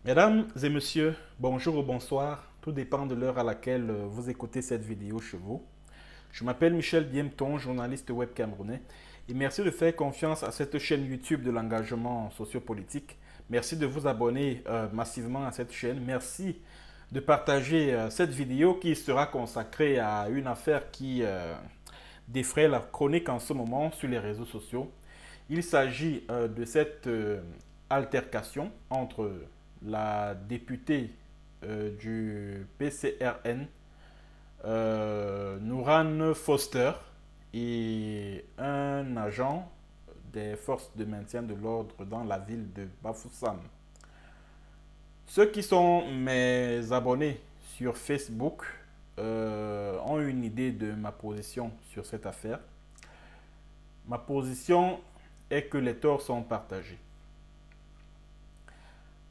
Mesdames et messieurs, bonjour ou bonsoir, tout dépend de l'heure à laquelle vous écoutez cette vidéo chez vous. Je m'appelle Michel Biemton, journaliste web camerounais, et merci de faire confiance à cette chaîne YouTube de l'engagement sociopolitique. Merci de vous abonner massivement à cette chaîne. Merci de partager cette vidéo qui sera consacrée à une affaire qui défraie la chronique en ce moment sur les réseaux sociaux. Il s'agit de cette altercation entre la députée du PCRN, Nourane Foster, et un agent des forces de maintien de l'ordre dans la ville de Bafoussam. Ceux qui sont mes abonnés sur Facebook ont une idée de ma position sur cette affaire. Ma position est que les torts sont partagés.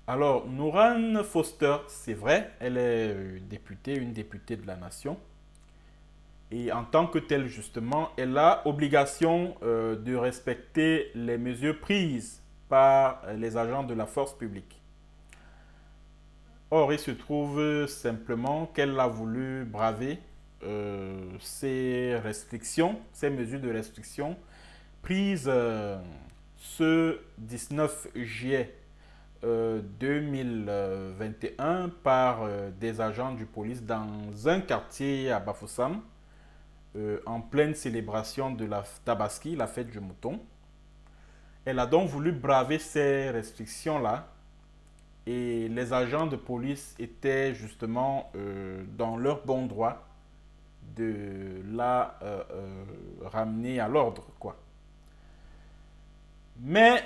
Alors, Nourane Foster, c'est vrai, elle est députée, une députée de la nation. Et en tant que telle, justement, elle a obligation de respecter les mesures prises par les agents de la force publique. Or, il se trouve simplement qu'elle a voulu braver ces restrictions, ces mesures de restriction prises ce 19 juillet 2021 par des agents du police dans un quartier à Bafoussam, en pleine célébration de la Tabaski, la fête du mouton. Elle a donc voulu braver ces restrictions-là et les agents de police étaient justement dans leur bon droit de la ramener à l'ordre, quoi. Mais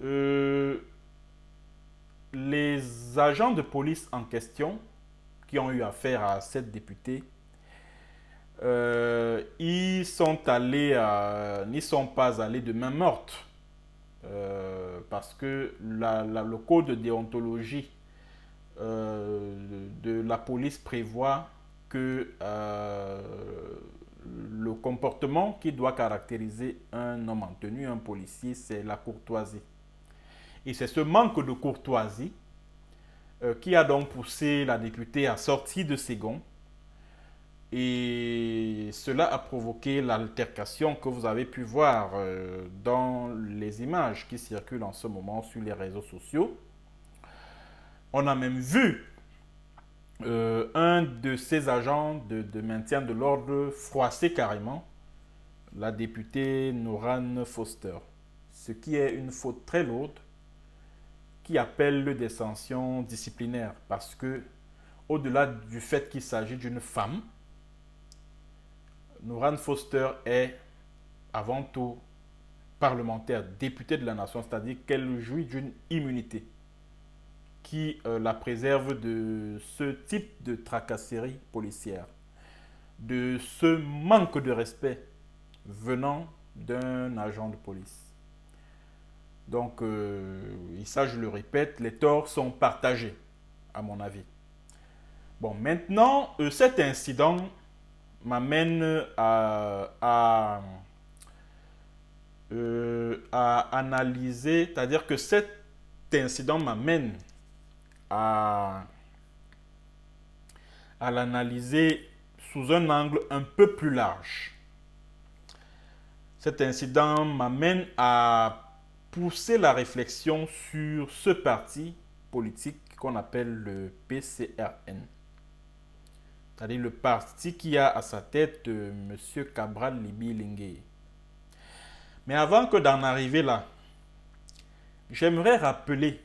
euh, les agents de police en question qui ont eu affaire à cette députée, ils n'y sont pas allés de main morte parce que le code de déontologie de la police prévoit que le comportement qui doit caractériser un homme en tenue, un policier, c'est la courtoisie. Et c'est ce manque de courtoisie qui a donc poussé la députée à sortir de ses gonds. Et cela a provoqué l'altercation que vous avez pu voir dans les images qui circulent en ce moment sur les réseaux sociaux. On a même vu un de ces agents de maintien de l'ordre froisser carrément la députée Nourane Foster, ce qui est une faute très lourde qui appelle des sanctions disciplinaires parce que, au-delà du fait qu'il s'agit d'une femme, Nourane Foster est avant tout parlementaire, députée de la nation, c'est-à-dire qu'elle jouit d'une immunité qui la préserve de ce type de tracasserie policière, de ce manque de respect venant d'un agent de police. Donc, et ça je le répète, les torts sont partagés, à mon avis. Bon, maintenant, cet incident m'amène à analyser, c'est-à-dire que cet incident m'amène à, à l'analyser sous un angle un peu plus large. Cet incident m'amène à pousser la réflexion sur ce parti politique qu'on appelle le PCRN. C'est-à-dire le parti qui a à sa tête M. Cabral Libi Lingué. Mais avant que d'en arriver là, j'aimerais rappeler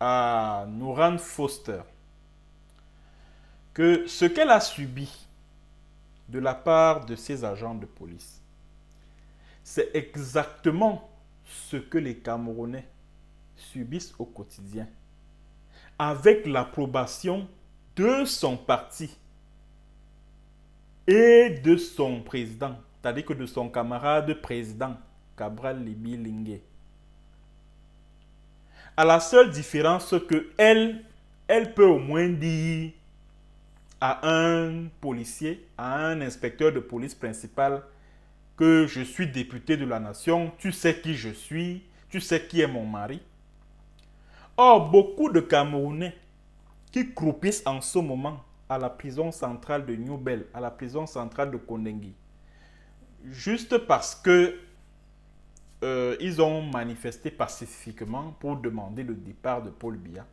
à Nourane Foster que ce qu'elle a subi de la part de ses agents de police, c'est exactement ce que les Camerounais subissent au quotidien, avec l'approbation de son parti et de son président, c'est-à-dire que de son camarade président, Cabral Libi Lingué. À la seule différence que elle peut au moins dire à un policier, à un inspecteur de police principal, que je suis député de la nation, tu sais qui je suis, tu sais qui est mon mari. Or, beaucoup de Camerounais qui croupissent en ce moment à la prison centrale de New-Bel, à la prison centrale de Kondengui, juste parce que ils ont manifesté pacifiquement pour demander le départ de Paul Biya.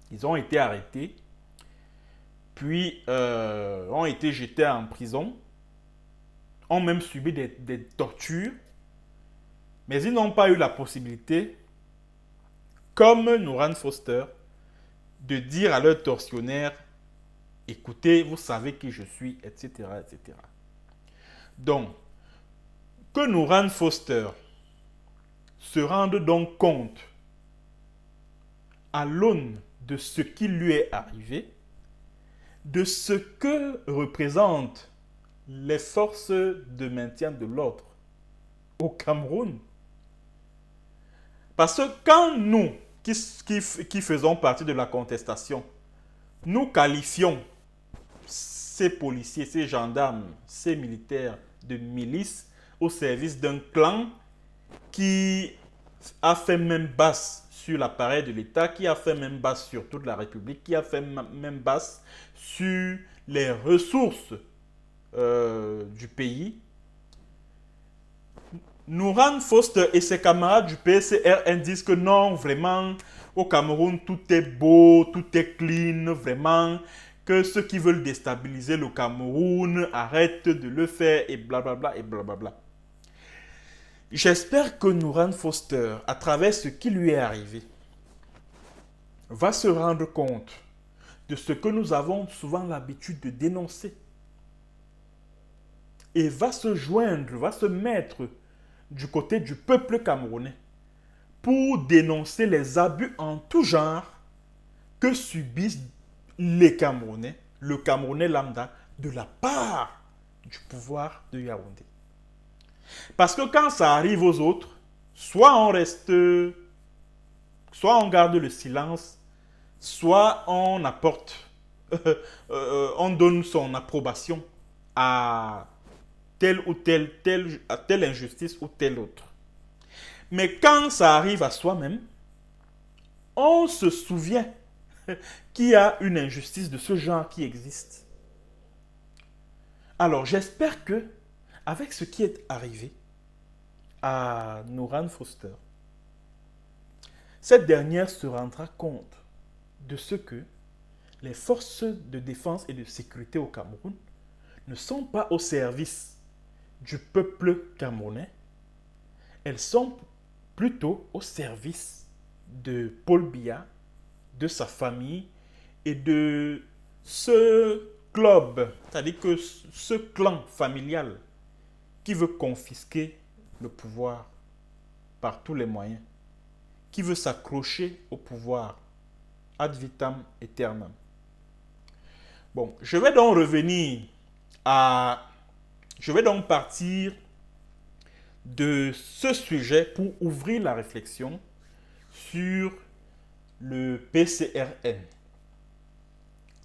Ils ont été arrêtés, puis ont été jetés en prison, ont même subi des tortures, mais ils n'ont pas eu la possibilité, comme Nouran Foster, de dire à leurs tortionnaires, écoutez, vous savez qui je suis, etc., etc. Donc, que Nouran Foster se rende donc compte, à l'aune de ce qui lui est arrivé, de ce que représentent les forces de maintien de l'ordre au Cameroun. Parce que quand nous, qui faisons partie de la contestation, nous qualifions ces policiers, ces gendarmes, ces militaires de milices au service d'un clan qui a fait même basse sur l'appareil de l'État, qui a fait même basse sur toute la République, qui a fait même basse sur les ressources du pays. Nouran Foster et ses camarades du PCRN disent que non, vraiment, au Cameroun, tout est beau, tout est clean, vraiment, que ceux qui veulent déstabiliser le Cameroun arrêtent de le faire et blablabla et blablabla. J'espère que Nouran Foster, à travers ce qui lui est arrivé, va se rendre compte de ce que nous avons souvent l'habitude de dénoncer et va se joindre, va se mettre du côté du peuple camerounais pour dénoncer les abus en tout genre que subissent les Camerounais, le Camerounais lambda, de la part du pouvoir de Yaoundé. Parce que quand ça arrive aux autres, soit on reste, soit on garde le silence, soit on apporte, on donne son approbation à telle ou à telle injustice ou telle autre. Mais quand ça arrive à soi-même, on se souvient qu'il y a une injustice de ce genre qui existe. Alors j'espère que, avec ce qui est arrivé à Nouran Foster, cette dernière se rendra compte de ce que les forces de défense et de sécurité au Cameroun ne sont pas au service du peuple camerounais, elles sont plutôt au service de Paul Biya, de sa famille et de ce club, c'est-à-dire que ce clan familial qui veut confisquer le pouvoir par tous les moyens, qui veut s'accrocher au pouvoir ad vitam aeternam. Bon, je vais donc revenir à... Je vais donc partir de ce sujet pour ouvrir la réflexion sur le PCRN.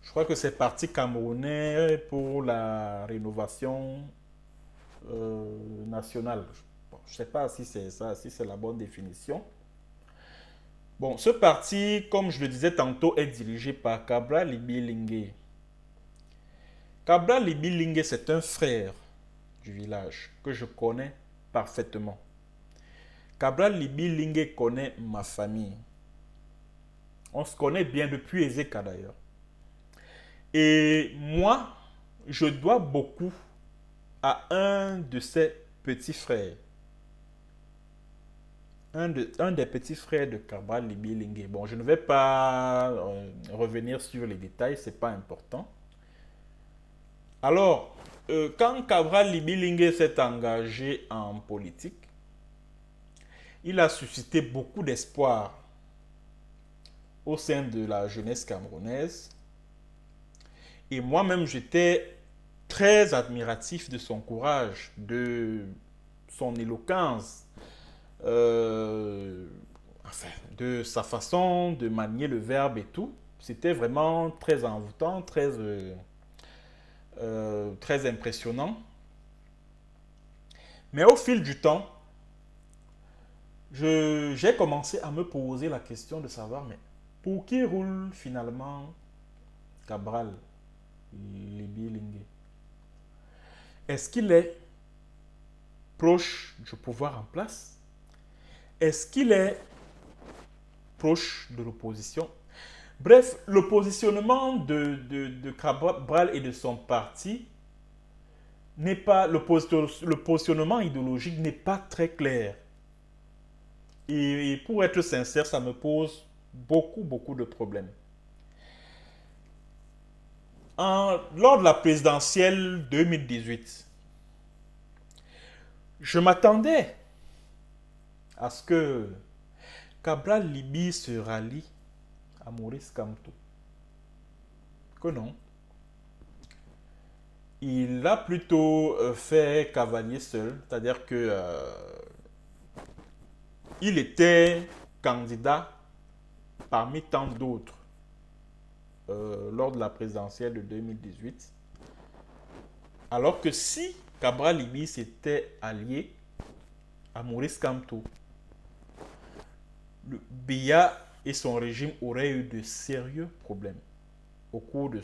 Je crois que c'est Parti camerounais pour la rénovation nationale. Bon, je ne sais pas si c'est ça, si c'est la bonne définition. Bon, ce parti, comme je le disais tantôt, est dirigé par Cabral Libi-Lingué. Cabral Libi-Lingué, c'est un frère du village que je connais parfaitement. Cabral Libi-Lingué connaît ma famille. On se connaît bien depuis Ezeka d'ailleurs. Et moi, je dois beaucoup à un de ses petits frères. Un des petits frères de Cabral Libi-Lingué. Bon, je ne vais pas revenir sur les détails, ce n'est pas important. Alors, quand Cabral Libi-Lingué s'est engagé en politique, il a suscité beaucoup d'espoir au sein de la jeunesse camerounaise. Et moi-même, j'étais très admiratif de son courage, de son éloquence, enfin, de sa façon de manier le verbe et tout. C'était vraiment très envoûtant, très impressionnant. Mais au fil du temps, j'ai commencé à me poser la question de savoir, mais pour qui roule finalement Cabral Libi Lingué? Est-ce qu'il est proche du pouvoir en place? Est-ce qu'il est proche de l'opposition? Bref, le positionnement de Cabral et de son parti n'est pas, le positionnement idéologique n'est pas très clair. Et pour être sincère, ça me pose beaucoup de problèmes. Lors de la présidentielle 2018, je m'attendais à ce que Cabral Libi se rallie à Maurice Kamto. Que non. Il a plutôt fait cavalier seul, c'est-à-dire que il était candidat parmi tant d'autres lors de la présidentielle de 2018. Alors que si Cabral Libi s'était allié à Maurice Kamto, le Biya et son régime auraient eu de sérieux problèmes au cours de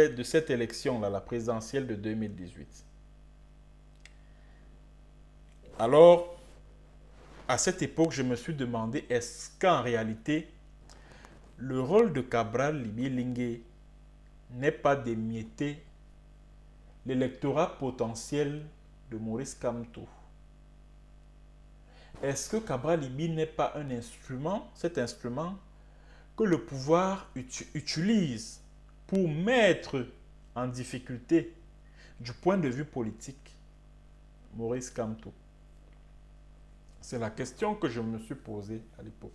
de cette élection-là, la présidentielle de 2018. Alors, à cette époque, je me suis demandé, est-ce qu'en réalité, le rôle de Cabral Libi Lingué n'est pas d'émietter l'électorat potentiel de Maurice Kamto? Est-ce que Cabral Libi n'est pas un instrument, cet instrument que le pouvoir utilise pour mettre en difficulté, du point de vue politique, Maurice Kamto? C'est la question que je me suis posée à l'époque.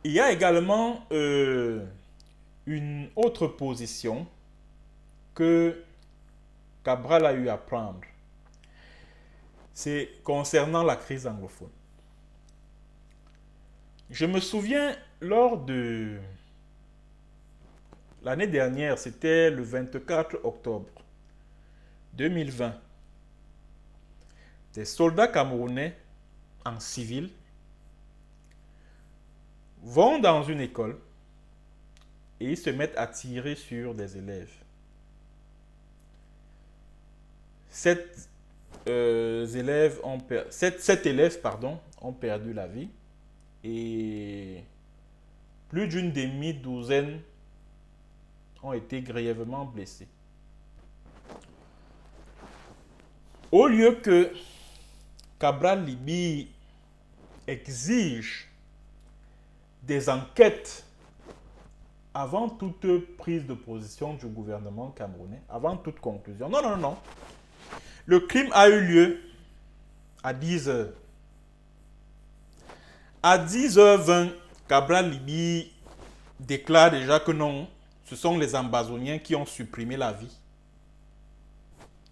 Il y a également une autre position que Cabral a eu à prendre. C'est concernant la crise anglophone. Je me souviens, lors de l'année dernière, c'était le 24 octobre 2020, des soldats camerounais en civil vont dans une école et ils se mettent à tirer sur des élèves. Sept élèves ont perdu la vie et plus d'une demi-douzaine ont été grièvement blessés. Au lieu que Cabral Libi exige des enquêtes avant toute prise de position du gouvernement camerounais, avant toute conclusion. Non, non, non. Le crime a eu lieu à 10 heures. À 10h20, Cabral Libi déclare déjà que non, ce sont les Ambazoniens qui ont supprimé la vie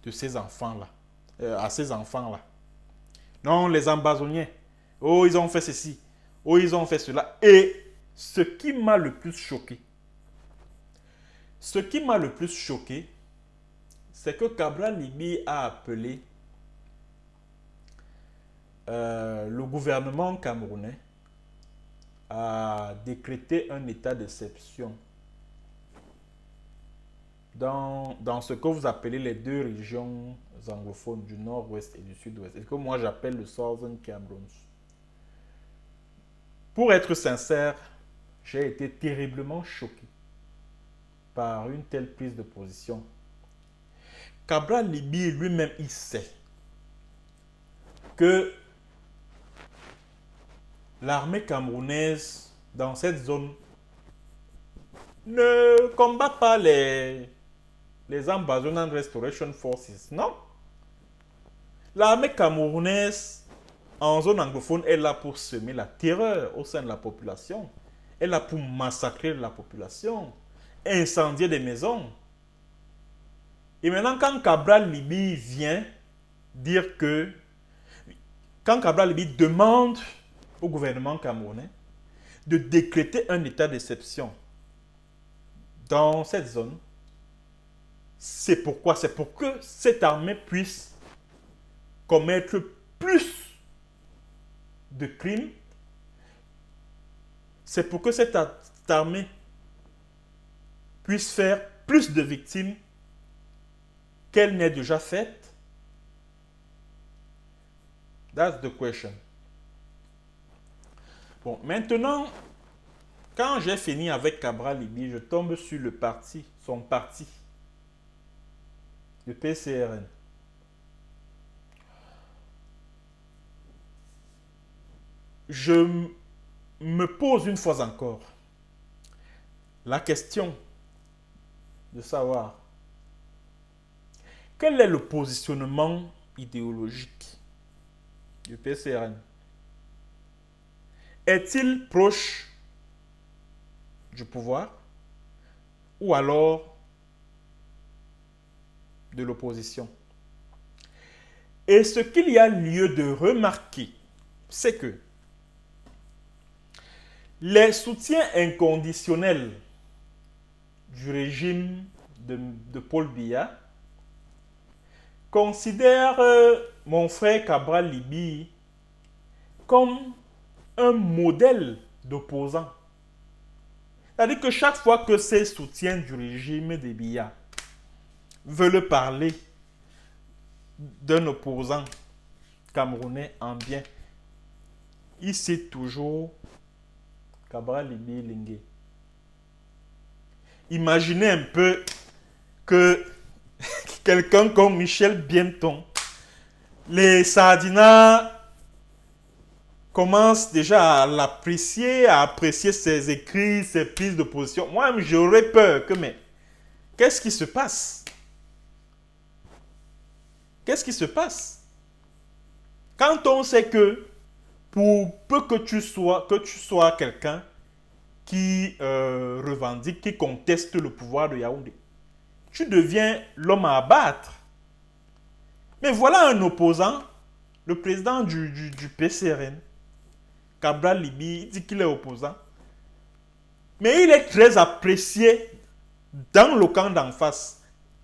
de ces enfants-là, à ces enfants-là. Non, les Ambazoniens, oh, ils ont fait ceci, oh, ils ont fait cela. Et ce qui m'a le plus choqué, c'est que Cabral Libi a appelé le gouvernement camerounais à décréter un état d'exception dans ce que vous appelez les deux régions anglophones du nord-ouest et du sud-ouest, et que moi j'appelle le Southern Cameroon. Pour être sincère, j'ai été terriblement choqué par une telle prise de position. Cabral Libi lui-même, il sait que l'armée camerounaise dans cette zone ne combat pas les Ambazonian Restoration Forces, non. L'armée camerounaise en zone anglophone est là pour semer la terreur au sein de la population. Elle est là pour massacrer la population, incendier des maisons. Et maintenant, quand Cabral Libi vient dire que, quand Cabral Libi demande au gouvernement camerounais de décréter un état d'exception dans cette zone, C'est pourquoi? C'est pour que cette armée puisse commettre plus de crimes. C'est pour que cette armée puisse faire plus de victimes qu'elle n'ait déjà faites. That's the question. Bon, maintenant, quand j'ai fini avec Cabral Libye, je tombe sur le parti, son parti, le PCRN. Je me pose une fois encore la question de savoir quel est le positionnement idéologique du PCRN. Est-il proche du pouvoir ou alors de l'opposition? Et ce qu'il y a lieu de remarquer, c'est que les soutiens inconditionnels du régime de Paul Biya considèrent mon frère Cabral Libye comme un modèle d'opposant. C'est-à-dire que chaque fois que ces soutiens du régime de Biya veulent parler d'un opposant camerounais en bien, il cite toujours Cabral Libye Lingué. Imaginez un peu que quelqu'un comme Michel Bienton, les Sardinats commencent déjà à l'apprécier, à apprécier ses écrits, ses prises de position. Moi-même, j'aurais peur que, mais qu'est-ce qui se passe? Qu'est-ce qui se passe? Quand on sait que pour peu que tu sois quelqu'un qui revendique, qui conteste le pouvoir de Yaoundé, tu deviens l'homme à abattre. Mais voilà un opposant, le président du PCRN, Cabral Libye, il dit qu'il est opposant. Mais il est très apprécié dans le camp d'en face.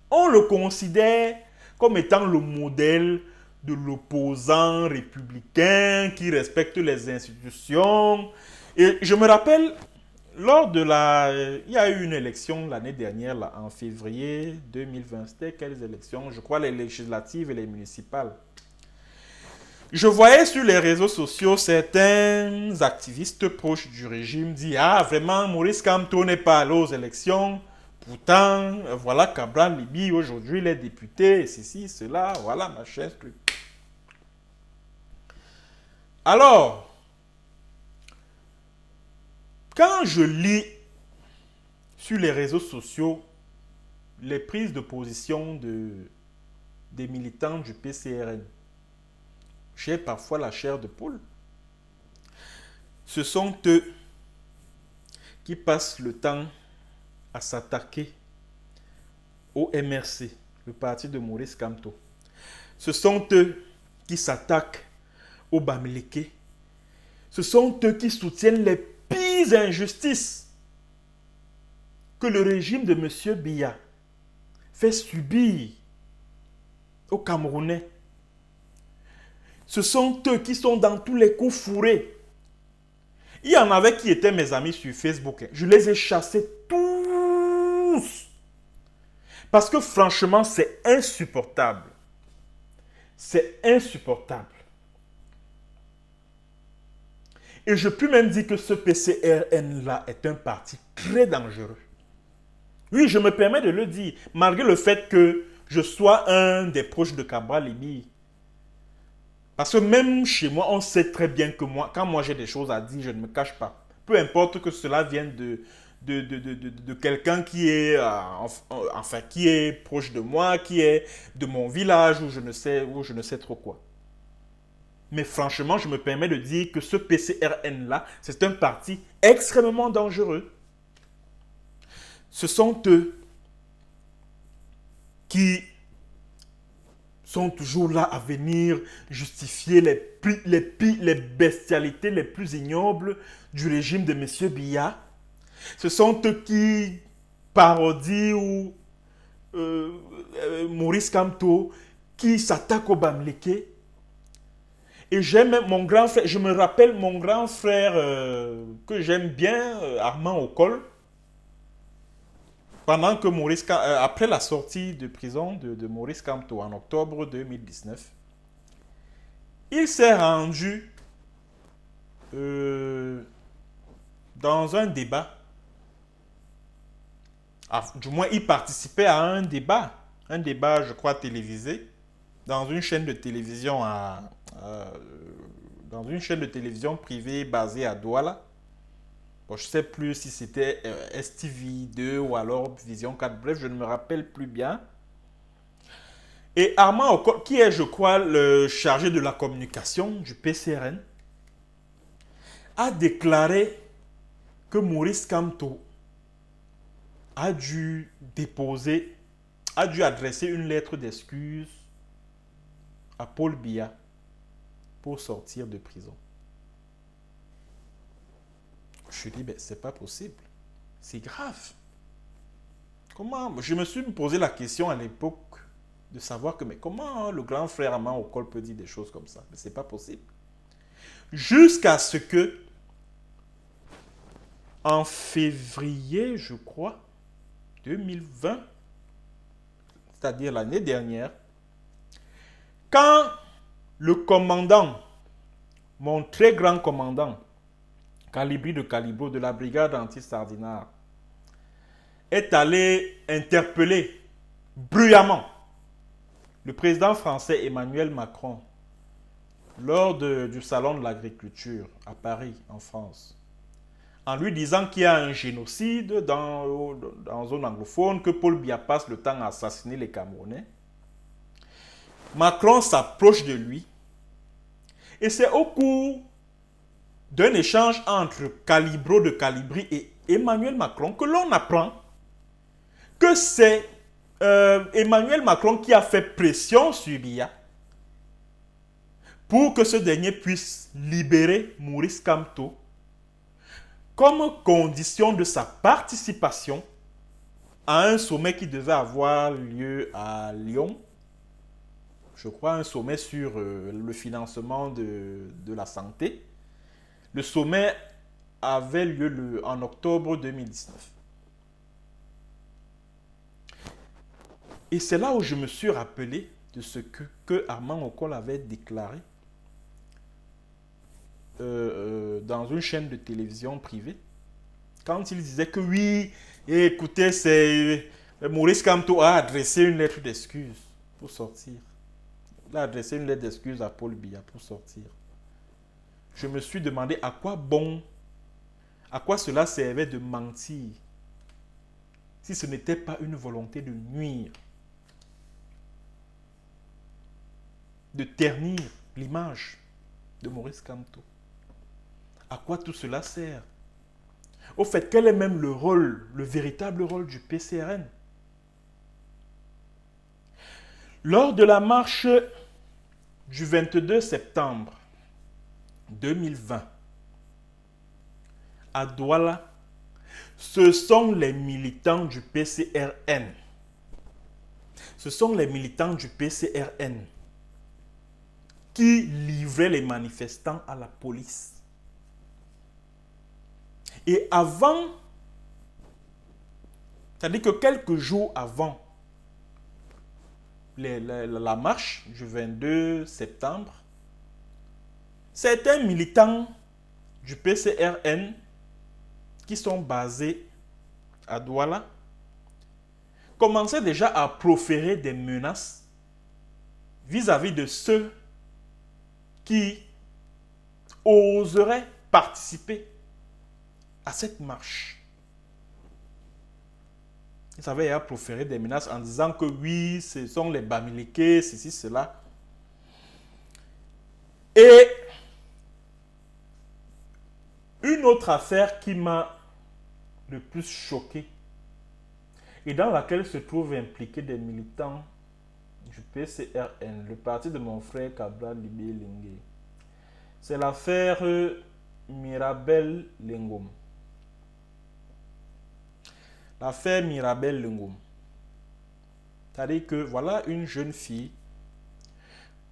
On le considère comme étant le modèle de l'opposant républicain qui respecte les institutions. Et je me rappelle, il y a eu une élection l'année dernière, là, en février 2020. C'était quelles élections? Je crois les législatives et les municipales. Je voyais sur les réseaux sociaux certains activistes proches du régime dire « Ah, vraiment, Maurice Kamto n'est pas allé aux élections. Pourtant, voilà Cabral Libye, aujourd'hui, il est député, ceci, cela, voilà, machin, truc. » Alors, quand je lis sur les réseaux sociaux les prises de position des militants du PCRN, j'ai parfois la chair de poule. Ce sont eux qui passent le temps à s'attaquer au MRC, le parti de Maurice Kamto. Ce sont eux qui s'attaquent au Bamileke. Ce sont eux qui soutiennent les pires injustices que le régime de M. Biya fait subir aux Camerounais. Ce sont eux qui sont dans tous les coups fourrés. Il y en avait qui étaient mes amis sur Facebook. Je les ai chassés tous. Parce que franchement, c'est insupportable. C'est insupportable. Et je peux même dire que ce PCRN-là est un parti très dangereux. Oui, je me permets de le dire, malgré le fait que je sois un des proches de Cabral Libye. Parce que même chez moi, on sait très bien que moi, quand moi j'ai des choses à dire, je ne me cache pas. Peu importe que cela vienne de quelqu'un qui est, enfin, qui est proche de moi, qui est de mon village, ou je ne sais trop quoi. Mais franchement, je me permets de dire que ce PCRN-là, c'est un parti extrêmement dangereux. Ce sont eux qui sont toujours là à venir justifier les bestialités les plus ignobles du régime de M. Biya. Ce sont eux qui parodient ou Maurice Kamto qui s'attaque au Bamileke. Et j'aime mon grand frère, je me rappelle mon grand frère que j'aime bien, Armand Okol, pendant que après la sortie de prison de Maurice Kamto en octobre 2019, il s'est rendu dans un débat. Du moins, il participait à un débat, je crois, télévisé, dans une chaîne de télévision dans une chaîne de télévision privée basée à Douala. Bon, je ne sais plus si c'était STV2 ou alors Vision 4. Bref, je ne me rappelle plus bien. Et Armand Okol, qui est, je crois, le chargé de la communication du PCRN, a déclaré que Maurice Kamto a dû adresser une lettre d'excuse à Paul Biya pour sortir de prison. Je dis, ben, c'est pas possible. C'est grave. Comment? Je me suis posé la question à l'époque de savoir que, mais comment le grand frère Armand Okol peut dire des choses comme ça? Mais c'est pas possible. Jusqu'à ce que, en février, je crois, 2020, c'est-à-dire l'année dernière, quand le commandant, mon très grand commandant, Calibri de Calibro de la brigade anti-Sardinard, est allé interpeller bruyamment le président français Emmanuel Macron lors du salon de l'agriculture à Paris, en France, en lui disant qu'il y a un génocide dans zone anglophone, que Paul Biya passe le temps à assassiner les Camerounais. Macron s'approche de lui et c'est au cours d'un échange entre Calibro de Calibri et Emmanuel Macron que l'on apprend que c'est Emmanuel Macron qui a fait pression sur Biya pour que ce dernier puisse libérer Maurice Kamto comme condition de sa participation à un sommet qui devait avoir lieu à Lyon. Je crois un sommet sur le financement de la santé. Le sommet avait lieu en octobre 2019. Et c'est là où je me suis rappelé de ce que Armand Okol avait déclaré dans une chaîne de télévision privée. Quand il disait que oui, écoutez, Maurice Kamto a adressé une lettre d'excuse pour sortir. Il a adressé une lettre d'excuse à Paul Biya pour sortir. Je me suis demandé à quoi cela servait de mentir si ce n'était pas une volonté de nuire, de ternir l'image de Maurice Kamto. À quoi tout cela sert? Au fait, quel est même le véritable rôle du PCRN? Lors de la marche du 22 septembre 2020 à Douala, ce sont les militants du PCRN. Ce sont les militants du PCRN qui livraient les manifestants à la police. Et avant, c'est-à-dire que quelques jours avant la marche du 22 septembre, certains militants du PCRN qui sont basés à Douala commençaient déjà à proférer des menaces vis-à-vis de ceux qui oseraient participer à cette marche. Ils avaient proféré des menaces en disant que oui, ce sont les Bamileke, ceci, cela. Et une autre affaire qui m'a le plus choqué et dans laquelle se trouvent impliqués des militants du PCRN, le parti de mon frère Cabral Libé Lingué, c'est l'affaire Mirabel Lengom. L'affaire Mirabel Lengom. C'est-à-dire que voilà une jeune fille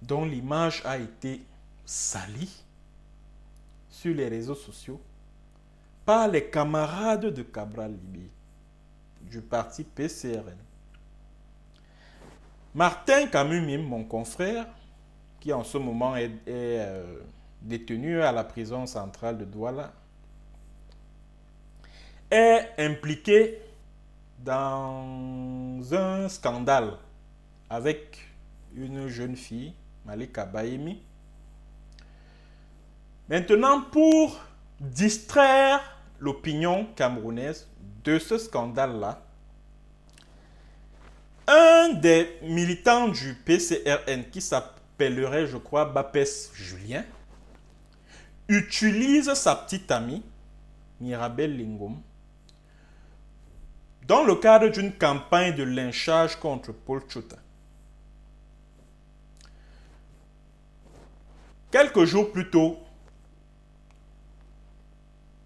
dont l'image a été salie sur les réseaux sociaux par les camarades de Cabral Libye du parti PCRN. Martin Camus-Mime, mon confrère, qui en ce moment est détenu à la prison centrale de Douala, est impliqué dans un scandale avec une jeune fille, Malika Baïmi. Maintenant, pour distraire l'opinion camerounaise de ce scandale-là, un des militants du PCRN, qui s'appellerait, je crois, Bapes Julien, utilise sa petite amie, Mirabel Lingom, dans le cadre d'une campagne de lynchage contre Paul Tchouta. Quelques jours plus tôt,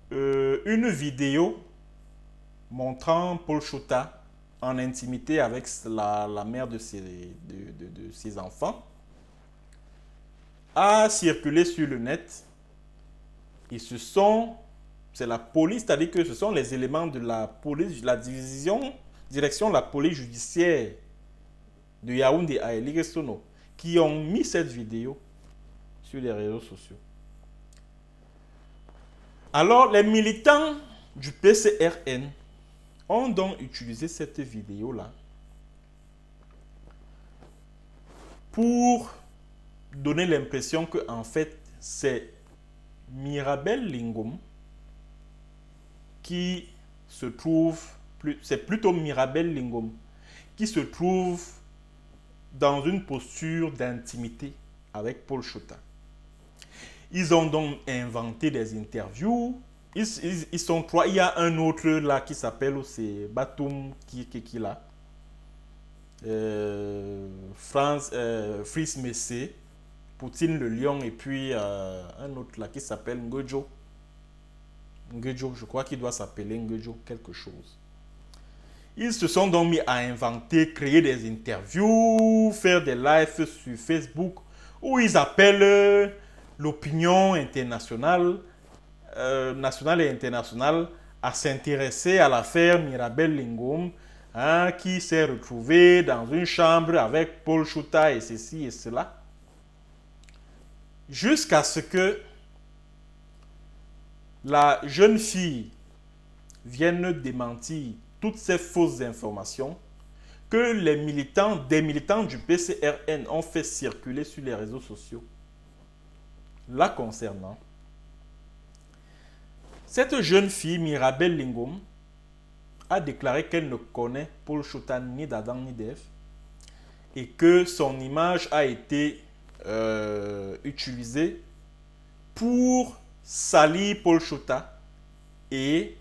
une vidéo montrant Paul Tchouta en intimité avec la mère de ses enfants a circulé sur le net. Et c'est la police, c'est-à-dire que ce sont les éléments de la police, la direction de la police judiciaire de Yaoundé à Eliguesono, qui ont mis cette vidéo sur les réseaux sociaux. Alors, les militants du PCRN ont donc utilisé cette vidéo-là pour donner l'impression que, en fait, c'est Mirabel Lingom qui se trouve, c'est plutôt Mirabel Lingom qui se trouve dans une posture d'intimité avec Paul Tchouta. Ils ont donc inventé des interviews. Ils sont trois. Il y a un autre là qui s'appelle aussi Batoum qui là. Fritz Messé, Poutine le Lion et puis un autre là qui s'appelle Ngojo. Ngojo, je crois qu'il doit s'appeler Ngojo quelque chose. Ils se sont donc mis à inventer, créer des interviews, faire des lives sur Facebook où ils appellent l'opinion internationale, nationale et internationale, à s'intéresser à l'affaire Mirabel Lingom, hein, qui s'est retrouvée dans une chambre avec Paul Tchouta et ceci et cela, jusqu'à ce que la jeune fille vienne démentir toutes ces fausses informations que des militants du PCRN ont fait circuler sur les réseaux sociaux. Là concernant, cette jeune fille, Mirabel Lingom, a déclaré qu'elle ne connaît Paul Tchouta ni d'Adam ni d'Ève et que son image a été utilisée pour salir Paul Tchouta et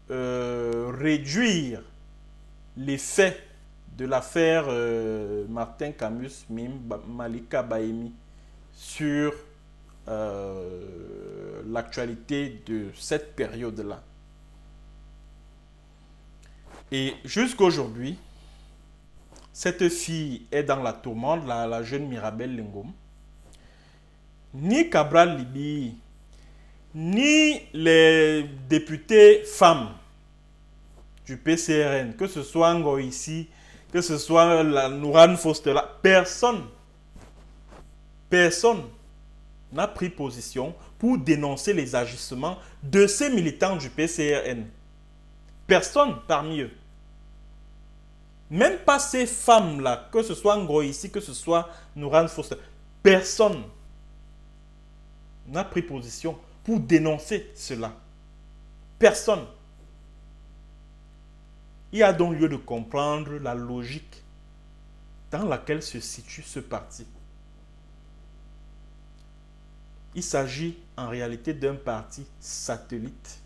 réduire les faits de l'affaire Martin Camus-Mime, Malika Baïmi sur l'actualité de cette période-là. Et jusqu'aujourd'hui, cette fille est dans la tourmente, la jeune Mirabel Lingom. Ni Cabral Libye, ni les députés femmes du PCRN, que ce soit Ngoïsi, que ce soit la Nourane Foster, personne n'a pris position pour dénoncer les agissements de ces militants du PCRN. Personne parmi eux. Même pas ces femmes-là, que ce soit Ngoïsi, que ce soit Nourane Foster, personne n'a pris position pour dénoncer cela. Personne. Il y a donc lieu de comprendre la logique dans laquelle se situe ce parti. Il s'agit en réalité d'un parti satellite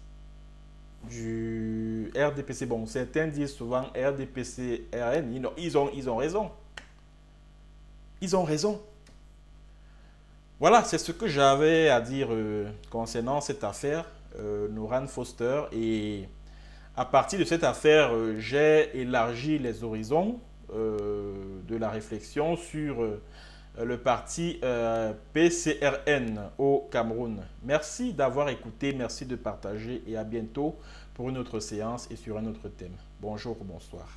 du RDPC. Bon, certains disent souvent RDPC-RN. Ils ont raison. Ils ont raison. Voilà, c'est ce que j'avais à dire concernant cette affaire, Nourane Foster. Et à partir de cette affaire, j'ai élargi les horizons de la réflexion sur le parti PCRN au Cameroun. Merci d'avoir écouté, merci de partager et à bientôt pour une autre séance et sur un autre thème. Bonjour ou bonsoir.